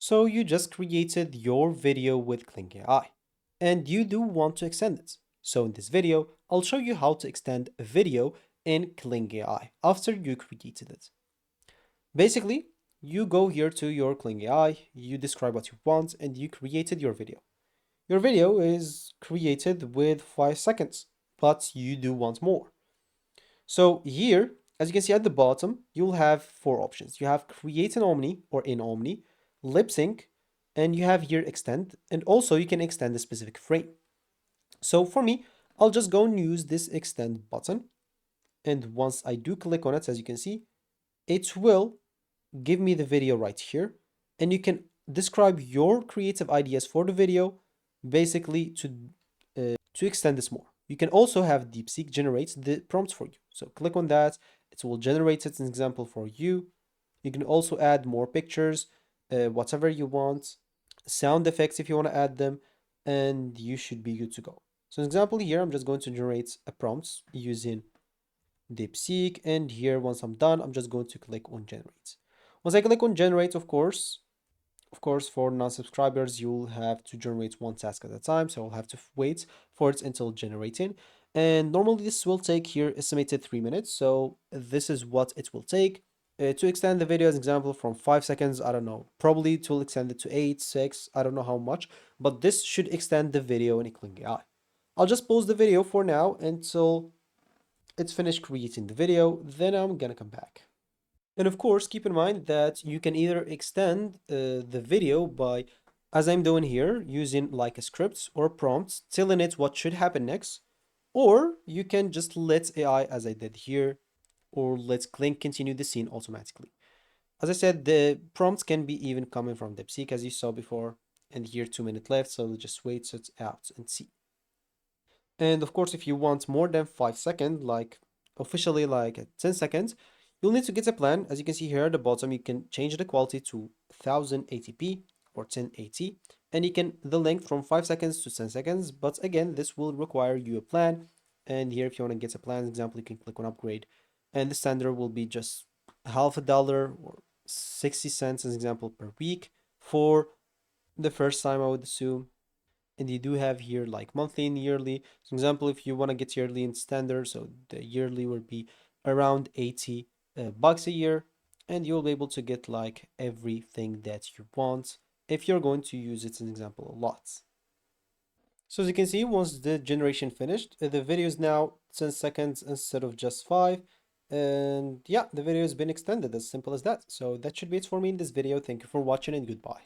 So you just created your video with Kling AI and you do want to extend it. So in this video, I'll show you how to extend a video in Kling AI after you created it. Basically, you go here to your Kling AI, you describe what you want, and you created your video. Your video is created with 5 seconds, but you do want more. So here, as you can see at the bottom, you'll have 4 options. You have create an Omni or in Omni, lip sync, and you have here extend, and also you can extend a specific frame. So for me, I'll just go and use this extend button. And once I do click on it, as you can see, it will give me the video right here. And you can describe your creative ideas for the video, basically to extend this more. You can also have DeepSeek generate the prompts for you. So click on that. It will generate it an example for you. You can also add more pictures, whatever you want, sound effects if you want to add them, and you should be good to go. So an example here, I'm just going to generate a prompt using DeepSeek. And here, once I'm done, I'm just going to click on generate. Once I click on generate, of course, for non-subscribers, you'll have to generate one task at a time. So I'll have to wait for it until generating. And normally this will take here estimated 3 minutes. So this is what it will take. To extend the video as an example from 5 seconds, I don't know, probably it will extend it to 8, 6, I don't know how much, but this should extend the video in Kling AI. I'll just pause the video for now until it's finished creating the video, then I'm gonna come back. And of course, keep in mind that you can either extend the video by, as I'm doing here, using like a script or prompts, telling it what should happen next, or you can just let AI, as I did here, or let Kling continue the scene automatically. As I said, the prompts can be even coming from DeepSeek, as you saw before, and here 2 minutes left, so just wait it out and see. And of course, if you want more than 5 seconds, like officially like at 10 seconds, you'll need to get a plan. As you can see here at the bottom, you can change the quality to 1080p or 1080, and you can the length from 5 seconds to 10 seconds. But again, this will require you a plan. And here, if you want to get a plan, example, you can click on upgrade, and the standard will be just half a dollar or 60 cents, as example, per week for the first time, I would assume. And you do have here like monthly and yearly. For example, if you want to get yearly in standard, so the yearly would be around 80 bucks a year, and you'll be able to get like everything that you want if you're going to use it as an example a lot. So as you can see, once the generation finished, the video is now 10 seconds instead of just 5. And yeah, the video has been extended, as simple as that. So that should be it for me in this video. Thank you for watching and goodbye.